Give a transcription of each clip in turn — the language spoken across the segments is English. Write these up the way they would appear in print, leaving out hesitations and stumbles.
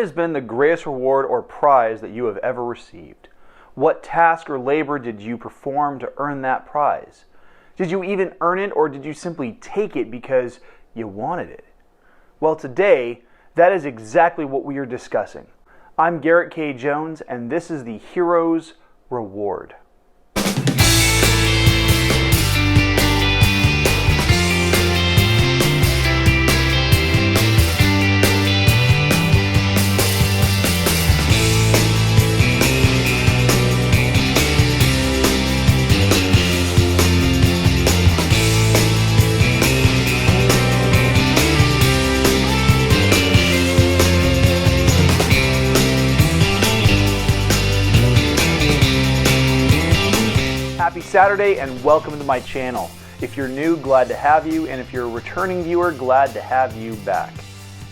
has been the greatest reward or prize that you have ever received? What task or labor did you perform to earn that prize? Did you even earn it, or did you simply take it because you wanted it? Well, today, that is exactly what we are discussing. I'm Garrett K. Jones, and this is the Hero's Reward. Happy Saturday and welcome to my channel. If you're new, glad to have you, and if you're a returning viewer, glad to have you back.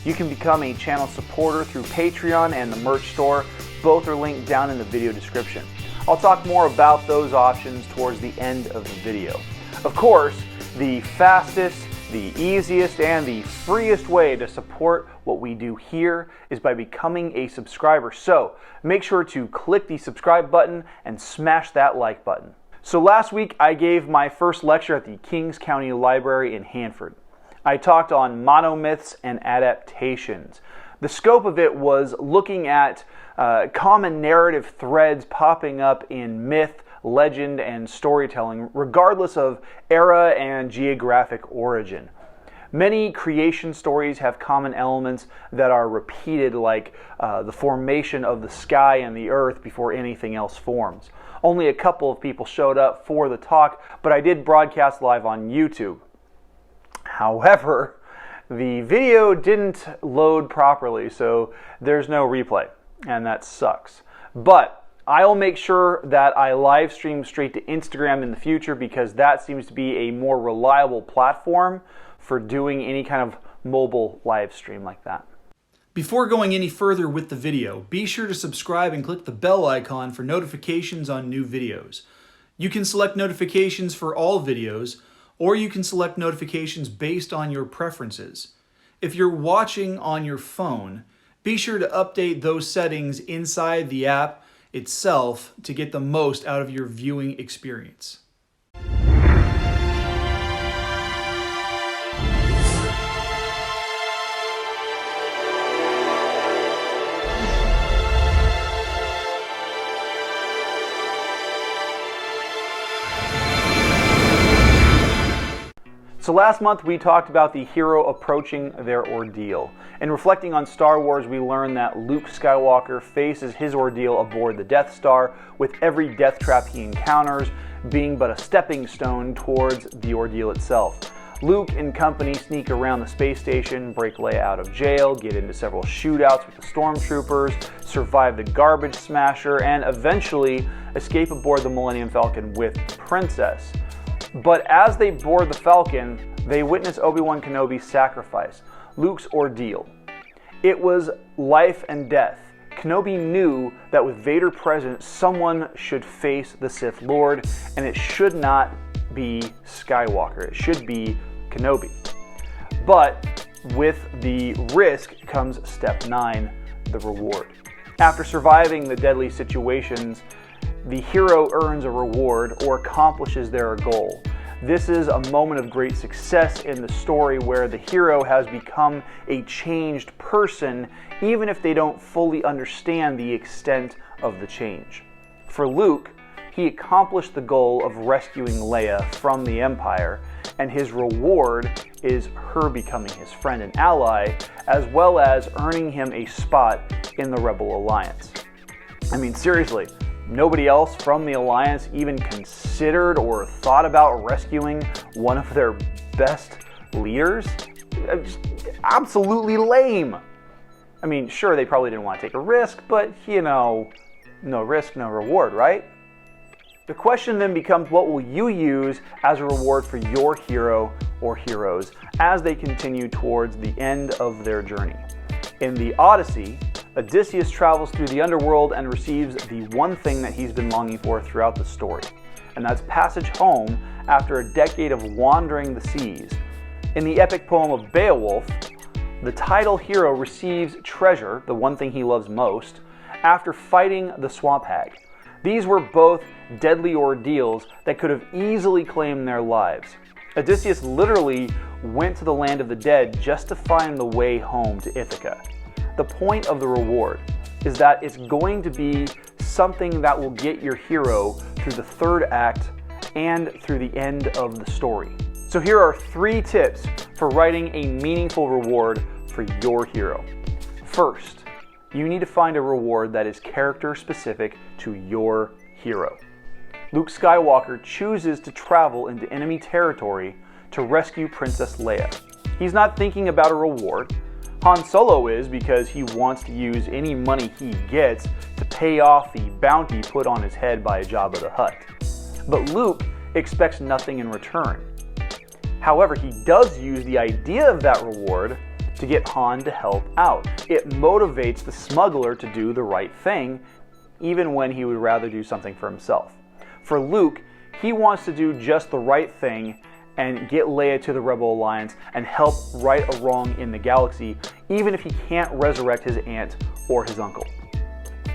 You can become a channel supporter through Patreon and the merch store. Both are linked down in the video description. I'll talk more about those options towards the end of the video. Of course, the fastest, the easiest, and the freest way to support what we do here is by becoming a subscriber. So make sure to click the subscribe button and smash that like button. So last week I gave my first lecture at the Kings County Library in Hanford. I talked on monomyths and adaptations. The scope of it was looking at common narrative threads popping up in myth, legend, and storytelling, regardless of era and geographic origin. Many creation stories have common elements that are repeated, like the formation of the sky and the earth before anything else forms. Only a couple of people showed up for the talk, but I did broadcast live on YouTube. However, the video didn't load properly, so there's no replay, and that sucks. But I'll make sure that I live stream straight to Instagram in the future, because that seems to be a more reliable platform for doing any kind of mobile live stream like that. Before going any further with the video, be sure to subscribe and click the bell icon for notifications on new videos. You can select notifications for all videos, or you can select notifications based on your preferences. If you're watching on your phone, be sure to update those settings inside the app itself to get the most out of your viewing experience. So last month we talked about the hero approaching their ordeal. In reflecting on Star Wars, we learned that Luke Skywalker faces his ordeal aboard the Death Star, with every death trap he encounters being but a stepping stone towards the ordeal itself. Luke and company sneak around the space station, break Leia out of jail, get into several shootouts with the stormtroopers, survive the garbage smasher, and eventually escape aboard the Millennium Falcon with Princess. But as they board the Falcon, they witness Obi-Wan Kenobi's sacrifice, Luke's ordeal. It was life and death. Kenobi knew that with Vader present, someone should face the Sith Lord, and it should not be Skywalker. It should be Kenobi. But with the risk comes step 9, the reward. After surviving the deadly situations, the hero earns a reward or accomplishes their goal. This is a moment of great success in the story where the hero has become a changed person, even if they don't fully understand the extent of the change. For Luke, he accomplished the goal of rescuing Leia from the Empire, and his reward is her becoming his friend and ally, as well as earning him a spot in the Rebel Alliance. I mean, seriously, nobody else from the Alliance even considered or thought about rescuing one of their best leaders? Just absolutely lame. I mean, sure, they probably didn't want to take a risk, but, you know, no risk, no reward, right? The question then becomes, what will you use as a reward for your hero or heroes as they continue towards the end of their journey? In the Odyssey, Odysseus travels through the underworld and receives the one thing that he's been longing for throughout the story, and that's passage home after a decade of wandering the seas. In the epic poem of Beowulf, The title hero receives treasure, the one thing he loves most, after fighting the swamp hag. These were both deadly ordeals that could have easily claimed their lives. Odysseus literally went to the land of the dead just to find the way home to Ithaca. The point of the reward is that it's going to be something that will get your hero through the third act and through the end of the story. So here are 3 tips for writing a meaningful reward for your hero. First, you need to find a reward that is character specific to your hero. Luke Skywalker chooses to travel into enemy territory to rescue Princess Leia. He's not thinking about a reward. Han Solo is, because he wants to use any money he gets to pay off the bounty put on his head by Jabba the Hutt. But Luke expects nothing in return. However, he does use the idea of that reward to get Han to help out. It motivates the smuggler to do the right thing, even when he would rather do something for himself. For Luke, he wants to do just the right thing and get Leia to the Rebel Alliance and help right a wrong in the galaxy, even if he can't resurrect his aunt or his uncle.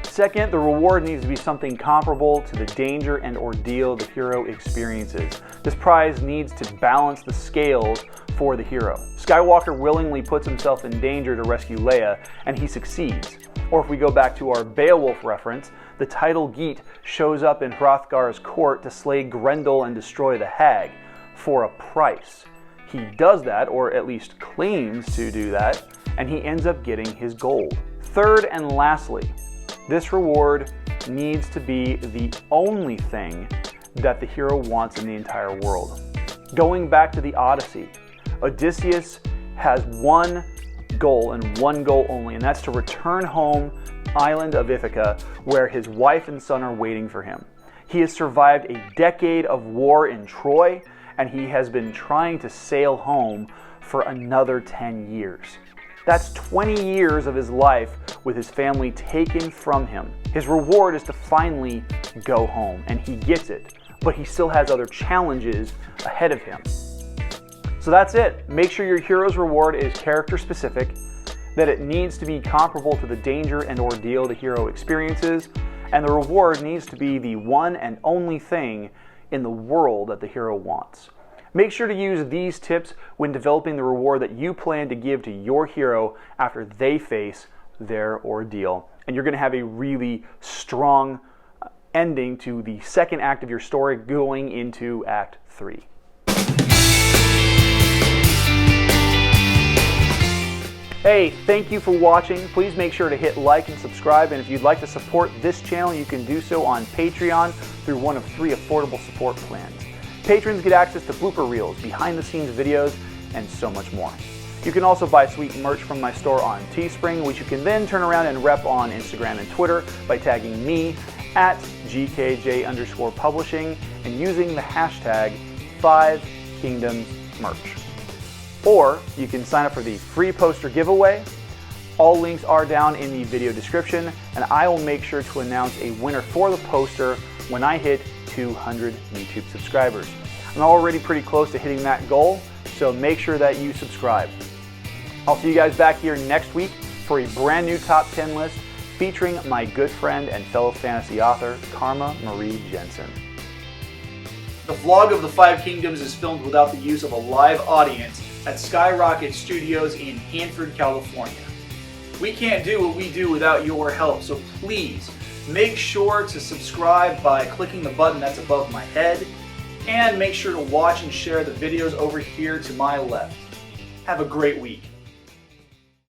Second, the reward needs to be something comparable to the danger and ordeal the hero experiences. This prize needs to balance the scales for the hero. Skywalker willingly puts himself in danger to rescue Leia, and he succeeds. Or if we go back to our Beowulf reference, the title Geet shows up in Hrothgar's court to slay Grendel and destroy the hag for a price. He does that, or at least claims to do that, and he ends up getting his gold. Third and lastly, this reward needs to be the only thing that the hero wants in the entire world. Going back to the Odyssey, Odysseus has one goal and one goal only, and that's to return home island of Ithaca, where his wife and son are waiting for him. He has survived a decade of war in Troy, and he has been trying to sail home for another 10 years. That's 20 years of his life with his family taken from him. His reward is to finally go home, and he gets it, but he still has other challenges ahead of him. So that's it. Make sure your hero's reward is character specific, that it needs to be comparable to the danger and ordeal the hero experiences, and the reward needs to be the one and only thing in the world that the hero wants. Make sure to use these tips when developing the reward that you plan to give to your hero after they face their ordeal. And you're going to have a really strong ending to the second act of your story going into Act 3. Hey, thank you for watching. Please make sure to hit like and subscribe, and if you'd like to support this channel, you can do so on Patreon through one of 3 affordable support plans. Patrons get access to blooper reels, behind-the-scenes videos, and so much more. You can also buy sweet merch from my store on Teespring, which you can then turn around and rep on Instagram and Twitter by tagging me at GKJ_publishing and using the hashtag 5kingdomsmerch. Or you can sign up for the free poster giveaway. All links are down in the video description, and I will make sure to announce a winner for the poster when I hit 200 YouTube subscribers. I'm already pretty close to hitting that goal, so make sure that you subscribe. I'll see you guys back here next week for a brand new top 10 list featuring my good friend and fellow fantasy author, Karma Marie Jensen. The vlog of the 5 Kingdoms is filmed without the use of a live audience at Skyrocket Studios in Hanford, California. We can't do what we do without your help, so please make sure to subscribe by clicking the button that's above my head, and make sure to watch and share the videos over here to my left. Have a great week.